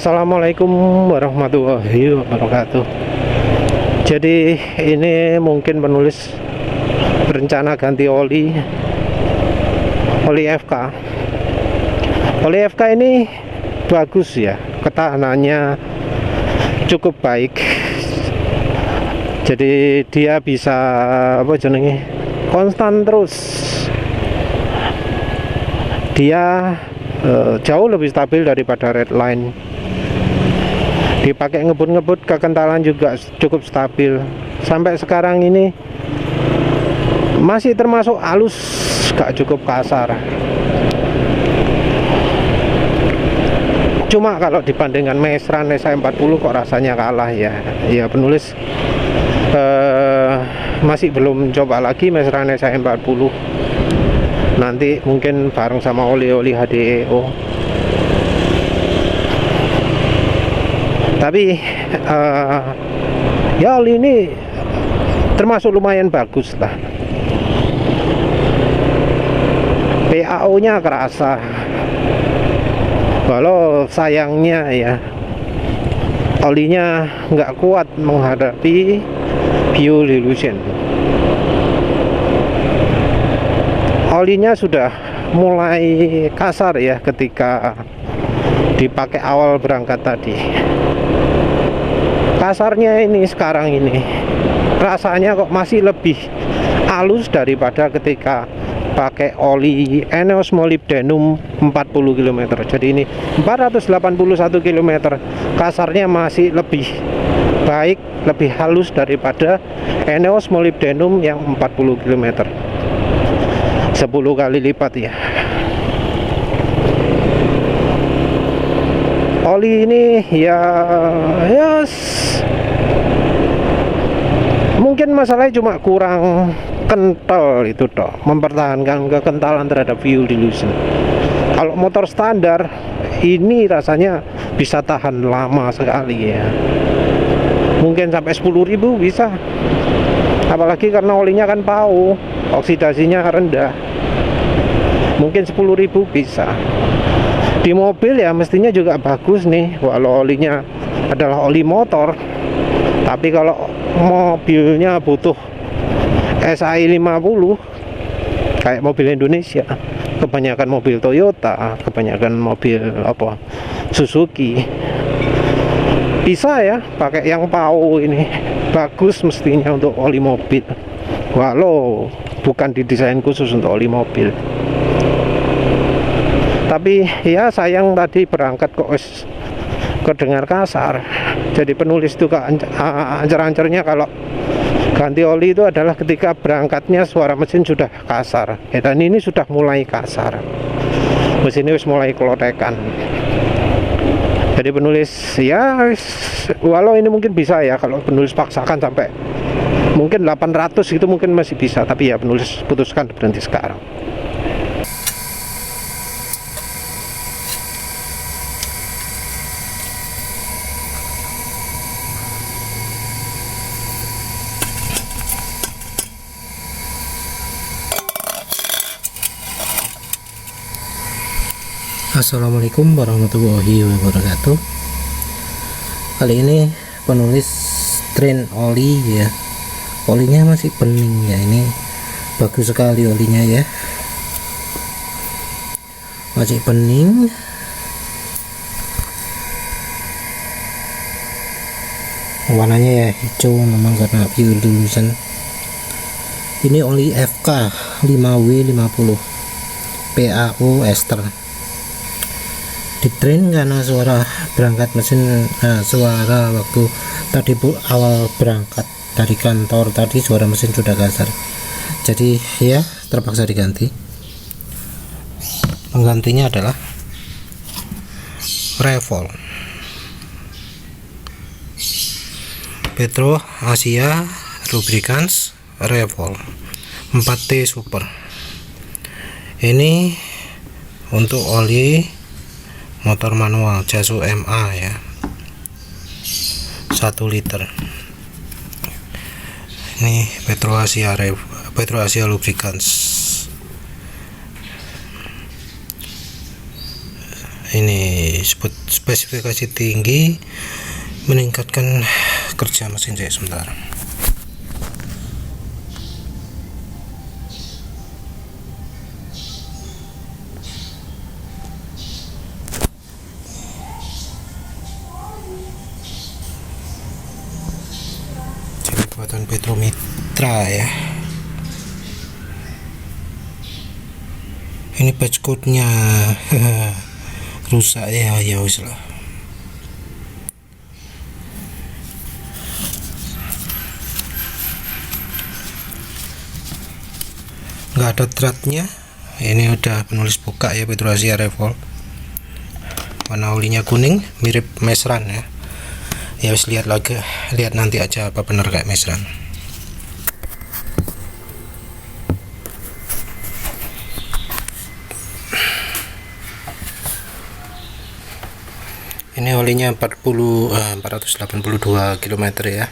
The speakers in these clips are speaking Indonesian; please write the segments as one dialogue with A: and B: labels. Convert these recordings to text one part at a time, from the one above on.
A: Assalamualaikum warahmatullahi wabarakatuh. Jadi ini mungkin penulis berencana ganti oli FK. Oli FK ini bagus ya, ketahanannya cukup baik. Jadi dia bisa konstan terus. Dia jauh lebih stabil daripada Redline. Dipakai ngebut-ngebut, kekentalan juga cukup stabil. Sampai sekarang ini masih termasuk halus, gak cukup kasar. Cuma kalau dibandingkan Mestran SI40 kok rasanya kalah ya. Ya penulis masih belum coba lagi Mestran SI40. Nanti mungkin bareng sama oli-oli HDEO. Tapi ya oli ini termasuk lumayan bagus lah. PAO nya kerasa. Walau sayangnya ya olinya nggak kuat menghadapi fuel dilution. Olinya sudah mulai kasar ya ketika dipakai awal berangkat tadi. Kasarnya ini sekarang ini rasanya kok masih lebih halus daripada ketika pakai oli ENEOS molybdenum 40 km. Jadi ini 481 km, kasarnya masih lebih baik, lebih halus daripada ENEOS molybdenum yang 40 km, 10 kali lipat ya. Oli ini ya mungkin masalahnya cuma kurang kental itu toh, mempertahankan kekentalan terhadap fuel dilution. Kalau motor standar ini rasanya bisa tahan lama sekali ya, mungkin sampai 10.000 bisa, apalagi karena olinya kan PAO, oksidasinya rendah, mungkin 10.000 bisa. Di mobil ya mestinya juga bagus nih, walau olinya adalah oli motor. Tapi kalau mobilnya butuh SI50 kayak mobil Indonesia, kebanyakan mobil Toyota, kebanyakan mobil Suzuki, bisa ya pakai yang PAO ini. Bagus mestinya untuk oli mobil, walau bukan didesain khusus untuk oli mobil. Tapi ya sayang tadi berangkat kok kedengar kasar. Jadi penulis itu ancer-ancernya kalau ganti oli itu adalah ketika berangkatnya suara mesin sudah kasar ya, dan ini sudah mulai kasar, mesinnya mulai kelotekan. Jadi penulis ya walau ini mungkin bisa ya, kalau penulis paksakan sampai mungkin 800 itu mungkin masih bisa, tapi ya penulis putuskan berhenti sekarang.
B: Assalamualaikum warahmatullahi wabarakatuh. Kali ini penulis tren oli ya. Olinya masih bening ya, ini bagus sekali olinya ya, masih bening. Warnanya ya hijau memang karena fuel dilution. Ini oli FK 5W50 PAO ester. Di drain karena suara berangkat mesin, suara waktu tadi awal berangkat dari kantor tadi suara mesin sudah kasar, jadi ya terpaksa diganti. Penggantinya adalah Revol Petro Asia Lubricants Revol 4T Super. Ini untuk oli motor manual Jasu MA ya, 1 liter. Ini Petro Asia Lubricants. ini spesifikasi tinggi, meningkatkan kerja mesin saya sebentar. Buatan Petromitra ya. Ini patch code-nya rusak ya, ya wis lah. Nggak ada threadnya. Ini udah penulis buka ya, Petro Asia Revolt. Warna olinya kuning, mirip Mesran ya. Ya wis, lihat nanti aja apa bener kayak Mesran. Ini olinya 482 km ya,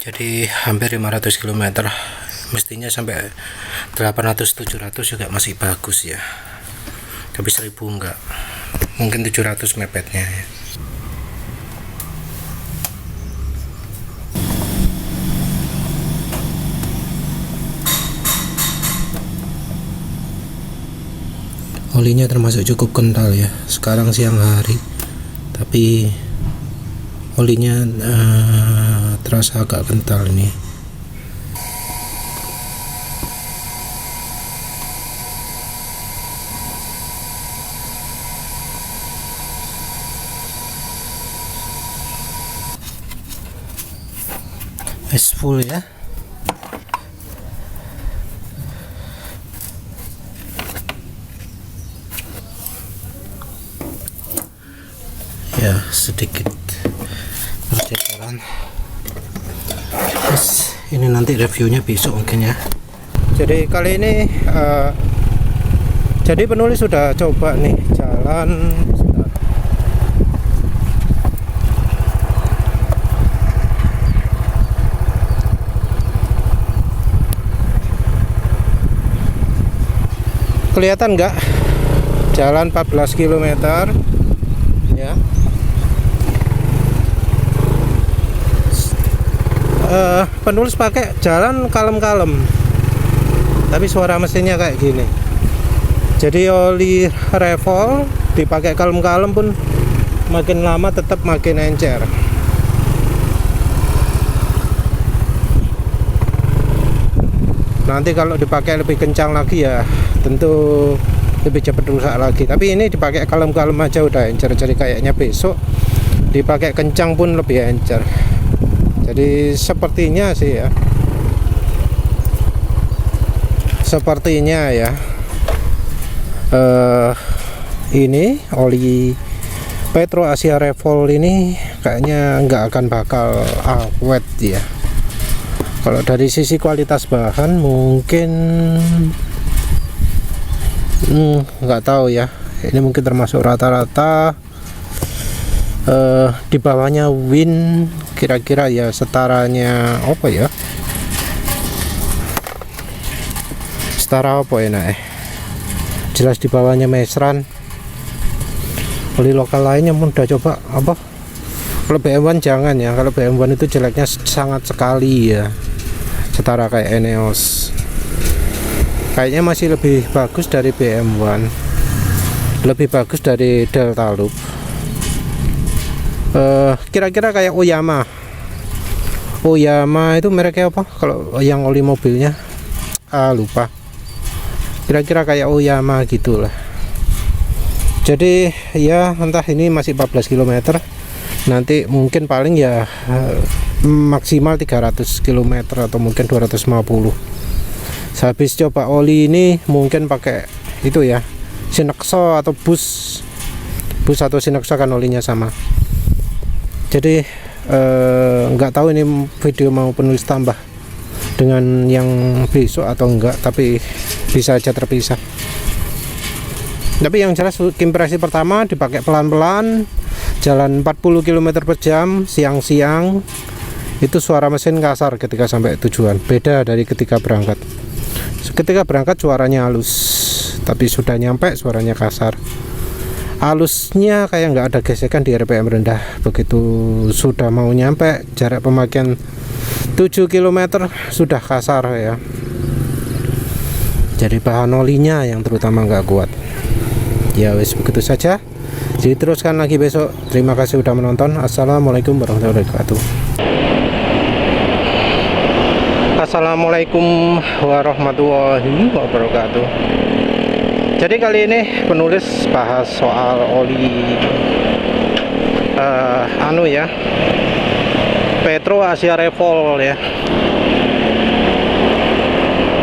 B: jadi hampir 500 km. Mestinya sampai 800-700 juga masih bagus ya, tapi 1000 enggak, mungkin 700 mepetnya ya. Olinya termasuk cukup kental ya, sekarang siang hari, tapi olinya terasa agak kental ini. Es full ya. Ya, sedikit percetakan. Yes, ini nanti reviewnya besok mungkin ya. Jadi kali ini jadi penulis sudah coba nih jalan. Kelihatan nggak? Jalan 14 km ya. Penulis pakai jalan kalem-kalem, tapi suara mesinnya kayak gini. Jadi oli Revolt dipakai kalem-kalem pun makin lama tetap makin encer. Nanti kalau dipakai lebih kencang lagi ya tentu lebih cepat rusak lagi. Tapi ini dipakai kalem-kalem aja udah encer. Jadi kayaknya besok dipakai kencang pun lebih encer. Jadi sepertinya sih ya, ini oli Petro Asia Revolt ini kayaknya nggak akan bakal awet ya. Kalau dari sisi kualitas bahan mungkin nggak tahu ya, ini mungkin termasuk rata-rata. Di bawahnya Win kira-kira ya setaranya apa ya, setara apa ya jelas di bawahnya Mesran. Oli lokal lainnya pun udah coba apa. Kalau BM1 jangan ya, kalau BM1 itu jeleknya sangat sekali ya, setara kayak Eneos. Kayaknya masih lebih bagus dari BM1, lebih bagus dari Delta Loop. Kira-kira kayak Oyama itu mereknya apa kalau yang oli mobilnya, lupa. Kira-kira kayak Oyama gitulah. Jadi ya entah, ini masih 14 km, nanti mungkin paling ya maksimal 300 km atau mungkin 250. Habis coba oli ini mungkin pakai itu ya, Sinexo atau bus atau Sinexo kan olinya sama. Jadi nggak tahu ini video mau penulis tambah dengan yang besok atau enggak, tapi bisa aja terpisah. Tapi yang jelas impresi pertama dipakai pelan-pelan, jalan 40 km per jam siang-siang, itu suara mesin kasar ketika sampai tujuan, beda dari ketika berangkat. Ketika berangkat suaranya halus, tapi sudah nyampe suaranya kasar.
A: alusnya kayak nggak ada gesekan di RPM rendah. Begitu sudah mau nyampe jarak pemakaian 7 km sudah kasar ya. Jadi bahan olinya yang terutama nggak kuat. Ya wis begitu saja. Jadi teruskan lagi besok. Terima kasih sudah menonton. Assalamualaikum warahmatullahi wabarakatuh. Assalamualaikum warahmatullahi wabarakatuh. Jadi kali ini penulis bahas soal oli Petro Asia Revol ya.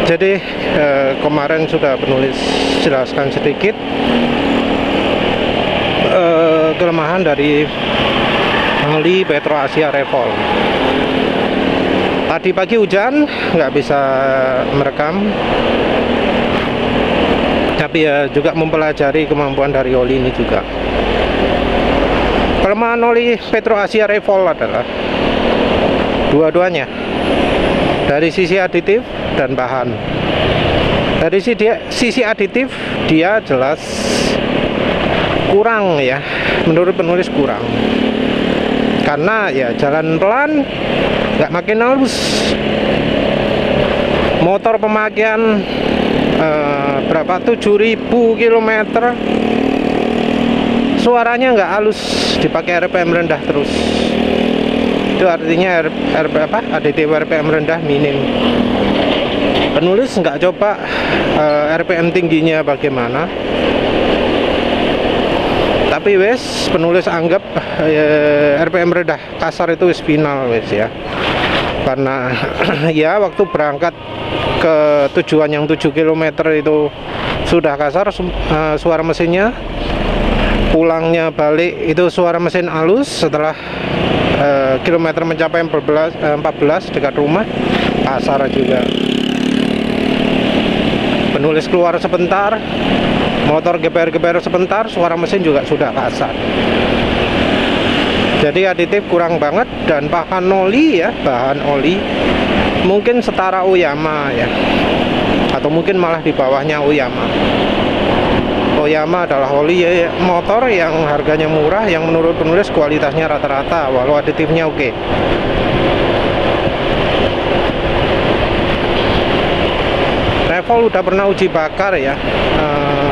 A: Jadi kemarin sudah penulis jelaskan sedikit kelemahan dari oli Petro Asia Revol. Tadi pagi hujan, nggak bisa merekam, tapi ya juga mempelajari kemampuan dari oli ini juga. Kelemahan oli Petro Asia Revol adalah dua-duanya dari sisi aditif dan bahan. Dari sisi aditif dia jelas kurang ya, menurut penulis kurang, karena ya jalan pelan, nggak makin halus. Motor pemakaian berapa 7.000 km suaranya nggak halus, dipakai RPM rendah terus. Itu artinya aditif RPM rendah minim. Penulis nggak coba RPM tingginya bagaimana, tapi wes penulis anggap RPM rendah kasar itu wes final wes ya. Karena ya waktu berangkat ke tujuan yang 7 km itu sudah kasar suara mesinnya, pulangnya balik itu suara mesin halus, setelah kilometer mencapai 14 dekat rumah kasar juga. Penulis keluar sebentar, motor geber-geber sebentar, suara mesin juga sudah kasar. Jadi aditif kurang banget, dan bahan oli mungkin setara Oyama ya, atau mungkin malah di bawahnya Oyama. Oyama adalah oli motor yang harganya murah, yang menurut penulis kualitasnya rata-rata, walau aditifnya oke. Revol udah pernah uji bakar ya,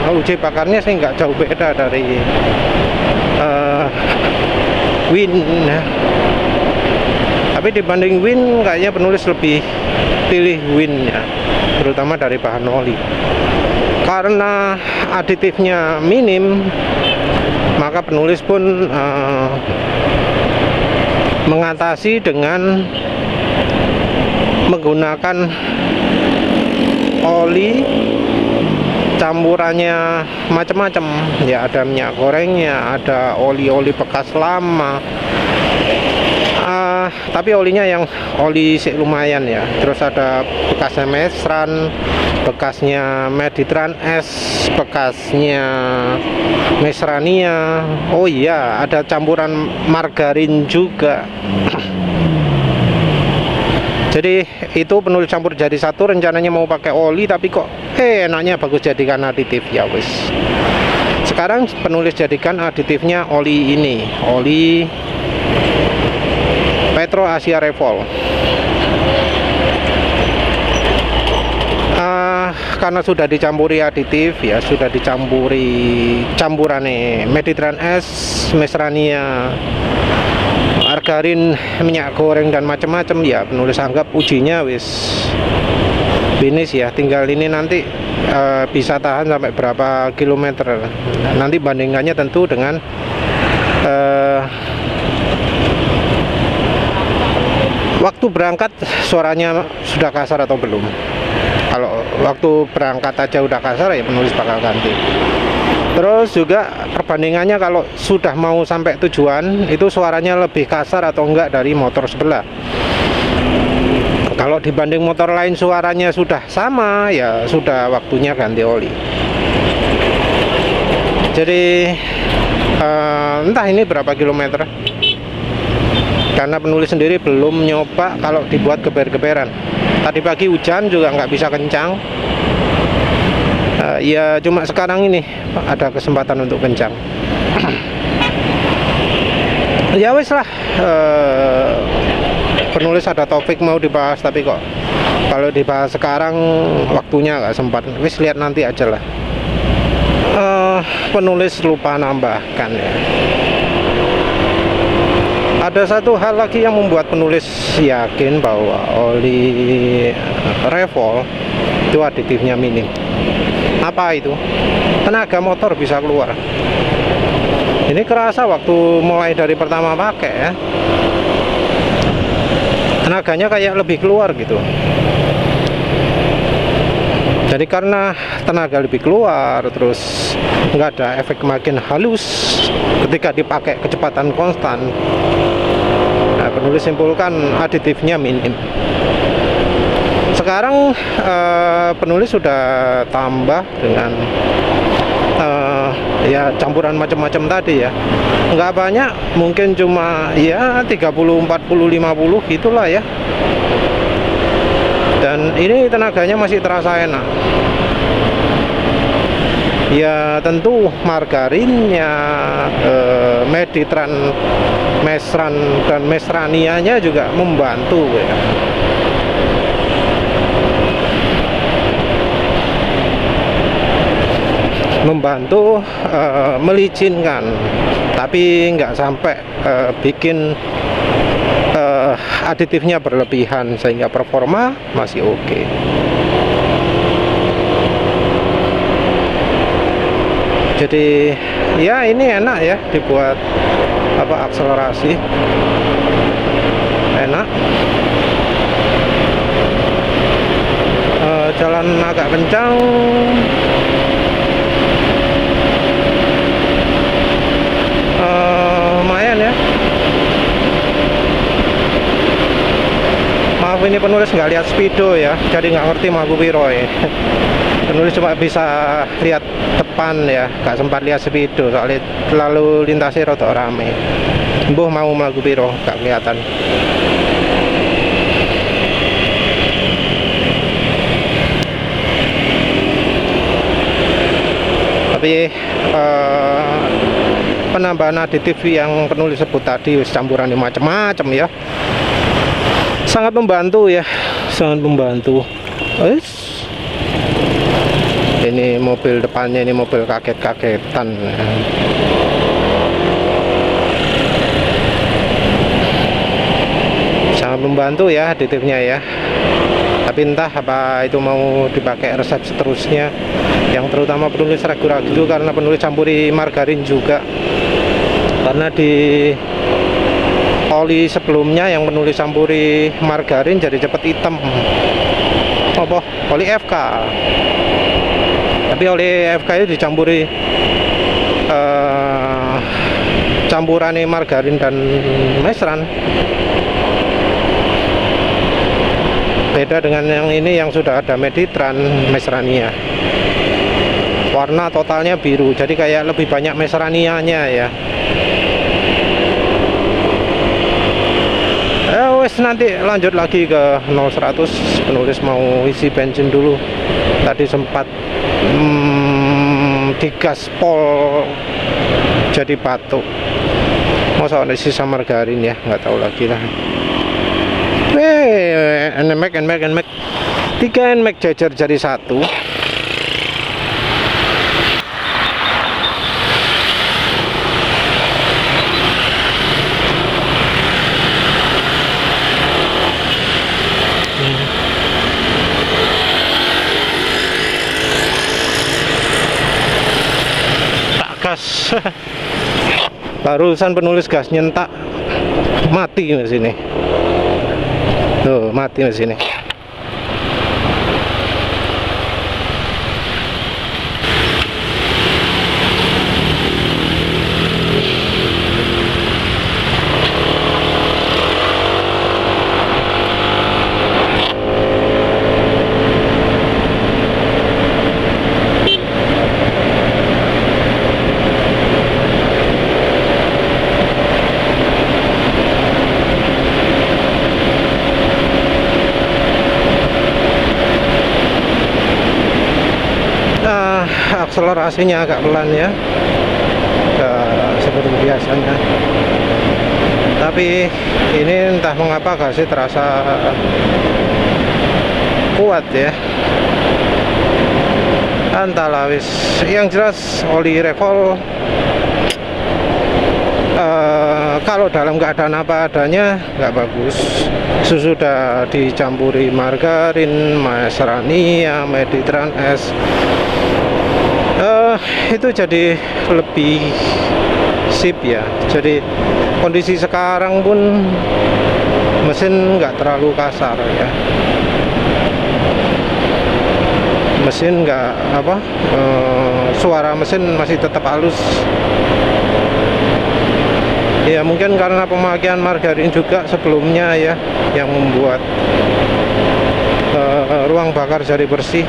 A: uji bakarnya sih nggak jauh beda dari Win ya. Tapi dibanding Win kayaknya penulis lebih pilih Win ya, terutama dari bahan oli. Karena aditifnya minim, maka penulis pun mengatasi dengan menggunakan oli campurannya macam-macam ya, ada minyak gorengnya, ada oli-oli bekas lama, tapi olinya yang oli lumayan ya. Terus ada bekasnya Mesran, bekasnya Meditran S, bekasnya Mesrania. Oh iya, ada campuran margarin juga. Jadi itu penulis campur jadi satu, rencananya mau pakai oli, tapi kok enaknya bagus jadikan aditif ya wis. Sekarang penulis jadikan aditifnya oli ini, oli Petro Asia Revol. Karena sudah dicampuri aditif ya, sudah dicampuri campurannya Meditran S, Mesrania, margarin, minyak goreng dan macam-macam ya, penulis anggap ujinya wis finish ya. Tinggal ini nanti bisa tahan sampai berapa kilometer. Nanti bandingkannya tentu dengan waktu berangkat suaranya sudah kasar atau belum. Kalau waktu berangkat aja udah kasar ya penulis bakal ganti. Terus juga perbandingannya kalau sudah mau sampai tujuan itu suaranya lebih kasar atau enggak dari motor sebelah. Kalau dibanding motor lain suaranya sudah sama, ya sudah waktunya ganti oli. Jadi entah ini berapa kilometer, karena penulis sendiri belum nyoba kalau dibuat geber-geberan. Tadi pagi hujan juga nggak bisa kencang. Ya cuma sekarang ini ada kesempatan untuk kencang. Ya wis lah, penulis ada topik mau dibahas, tapi kok kalau dibahas sekarang waktunya nggak sempat. Wis lihat nanti aja lah. Penulis lupa nambahkan ya. Ada satu hal lagi yang membuat penulis yakin bahwa oli Revol itu aditifnya minim. Apa itu? Tenaga motor bisa keluar. Ini kerasa waktu mulai dari pertama pakai ya, tenaganya kayak lebih keluar gitu. Jadi karena tenaga lebih keluar, terus nggak ada efek makin halus ketika dipakai kecepatan konstan. Nah, penulis simpulkan aditifnya minim. Sekarang penulis sudah tambah dengan ya campuran macam-macam tadi ya, nggak banyak, mungkin cuma ya 30, 40, 50 gitulah ya. Dan ini tenaganya masih terasa enak. Ya tentu margarinnya, meditran, mesran dan mesranianya juga membantu ya. Membantu melicinkan, tapi nggak sampai bikin aditifnya berlebihan sehingga performa masih oke. Jadi ya ini enak ya dibuat akselerasi, enak. Jalan agak kencang. Lumayan ya. Maaf ini penulis nggak lihat speedo ya, jadi nggak ngerti mau piro ya. Penulis cuma bisa lihat depan ya, nggak sempat lihat speedo soalnya lalu lintasnya rada rame. Mbuh mau mlaku piro nggak kelihatan. Tapi penambahan aditif yang penulis sebut tadi campuran macam-macam ya, sangat membantu ya, sangat membantu. Ini mobil depannya, ini mobil kaget-kagetan. Sangat membantu ya aditifnya ya. Tapi entah apa itu mau dipakai resep seterusnya. Yang terutama penulis ragu-ragu itu karena penulis campuri margarin juga. Karena di oli sebelumnya yang penulis campuri margarin jadi cepet hitam. Apa? Oli FK. Tapi oli FK itu dicampuri campuran margarin dan mesran. Beda dengan yang ini yang sudah ada meditran mesrania. Warna totalnya biru, jadi kayak lebih banyak mesranianya ya. Wes nanti lanjut lagi ke 0-100. Penulis mau isi bensin dulu. Tadi sempat digaspol jadi batuk. Masa ada sisa margarin ya, nggak tahu lagi lah. NMAX 3 NMAX jajar jadi satu. Tak gas. Barusan penulis gas nyentak, mati di sini. Tuh, mati di sini. Akselerasinya agak pelan ya. seperti biasanya, tapi ini entah mengapa gasnya terasa kuat ya, entahlah wis. Yang jelas oli Revol kalau dalam keadaan apa adanya nggak bagus. Sudah dicampuri margarin, Maserania, Mediterranean S, itu jadi lebih sip ya. Jadi kondisi sekarang pun mesin nggak terlalu kasar ya, mesin nggak suara mesin masih tetap halus ya. Mungkin karena pemakaian margarin juga sebelumnya ya, yang membuat ruang bakar jadi bersih.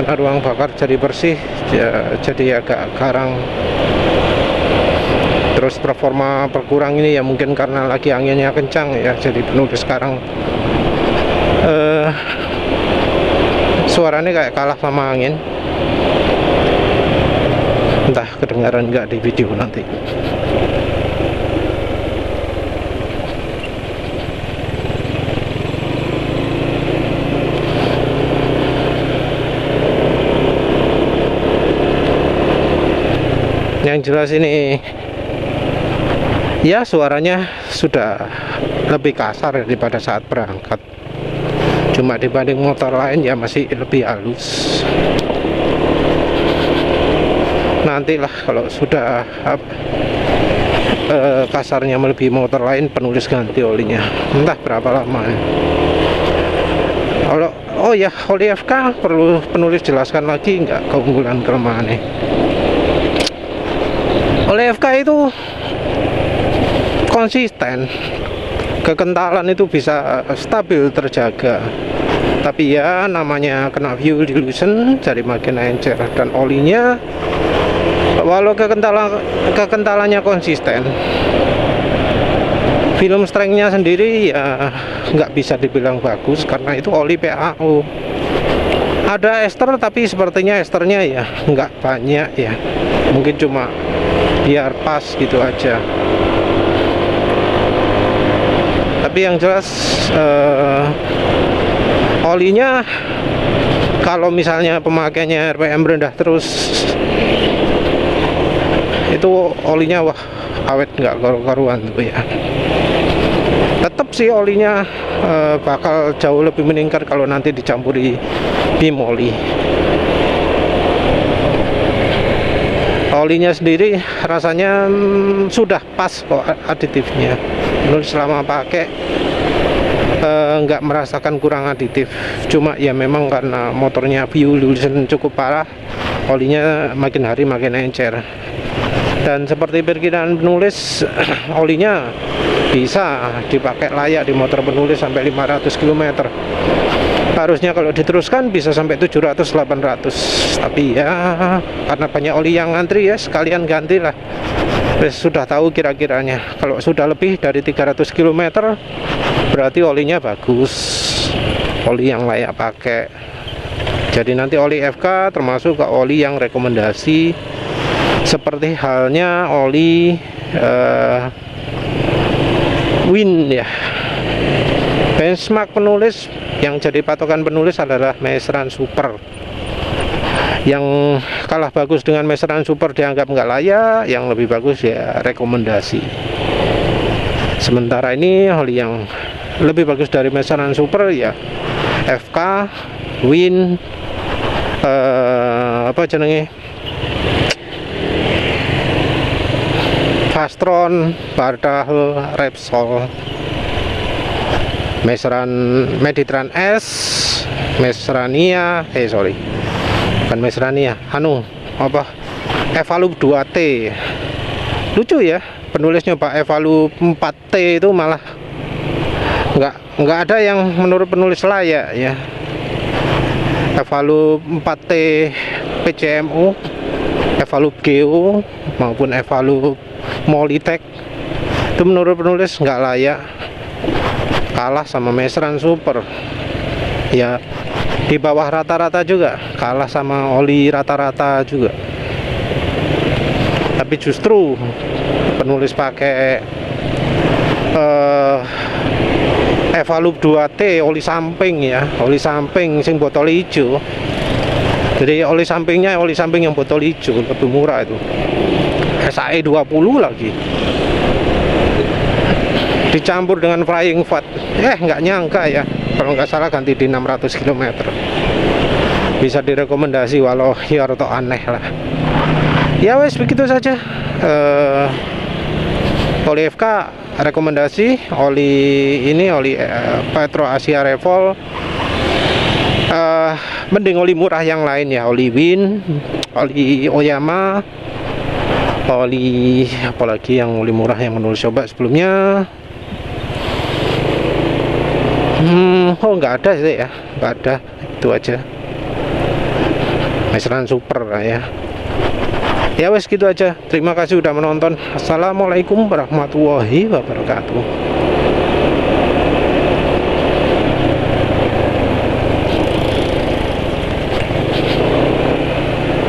A: Karena ruang bakar jadi bersih ya, jadi agak garang. Terus performa berkurang ini ya mungkin karena lagi anginnya kencang ya. Jadi penulis sekarang suaranya kayak kalah sama angin. Entah kedengaran nggak di video nanti. Yang jelas ini ya suaranya sudah lebih kasar daripada saat berangkat. Cuma dibanding motor lain ya masih lebih halus. Nantilah kalau sudah kasarnya melebihi motor lain, penulis ganti olinya. Entah berapa lama ya. Kalau oh ya, oli FK perlu penulis jelaskan lagi nggak keunggulan kelemahannya. Oli FK itu konsisten, kekentalan itu bisa stabil terjaga. Tapi ya namanya kena fuel dilution, jadi makin encer. Dan olinya walau kekentalannya konsisten, film strength-nya sendiri ya nggak bisa dibilang bagus karena itu oli PAO. Ada ester tapi sepertinya esternya ya nggak banyak ya, mungkin cuma biar pas gitu aja. Tapi yang jelas olinya kalau misalnya pemakainya RPM rendah terus, itu olinya wah awet nggak karu-karuan tuh ya. Tetap sih olinya bakal jauh lebih meningkat kalau nanti dicampuri bimoli. Olinya sendiri rasanya sudah pas kok aditifnya. Belum selama pakai nggak merasakan kurang aditif. Cuma ya memang karena motornya fuel dilution cukup parah, olinya makin hari makin encer. Dan seperti perkiraan penulis, olinya bisa dipakai layak di motor penulis sampai 500 km. Harusnya kalau diteruskan bisa sampai 700-800. Tapi ya karena banyak oli yang ngantri ya, sekalian gantilah. Sudah tahu kira-kiranya. Kalau sudah lebih dari 300 km berarti olinya bagus, oli yang layak pakai. Jadi nanti oli FK termasuk ke oli yang rekomendasi, seperti halnya oli Win ya. Benchmark penulis yang jadi patokan penulis adalah Meseran Super. Yang kalah bagus dengan Meseran Super dianggap nggak layak, yang lebih bagus ya rekomendasi. Sementara ini oli yang lebih bagus dari Meseran Super ya FK, Win, apa jenenge, Fastron, Bardal, Repsol, Mediterranean S, Maserania, bukan Maserania, Evalup 2T. Lucu ya, penulisnya Pak Evalup 4T itu malah nggak ada yang menurut penulis layak ya. Evalup 4T PCMU, Evalup GO maupun Evalup Molitech itu menurut penulis nggak layak, kalah sama Meseran Super ya. di bawah rata-rata juga, kalah sama oli rata-rata juga. Tapi justru penulis pakai Evalup 2T oli samping ya, oli samping sing botol hijau. Jadi oli sampingnya oli samping yang botol hijau, lebih murah itu. SAE 20 lagi. Dicampur dengan flying fat. Nggak nyangka ya, kalau nggak salah ganti di 600 km. Bisa direkomendasi walau ya roto aneh lah. Ya wes begitu saja. Oli FK rekomendasi, oli ini oli Petro Asia Revol. Mending oli murah yang lain ya, oli Win, oli Oyama, oli apalagi yang oli murah yang menurut coba sebelumnya. Oh nggak ada sih ya, nggak ada, itu aja. Michelin Super lah ya. Ya wes gitu aja. Terima kasih udah menonton. Assalamualaikum warahmatullahi wabarakatuh.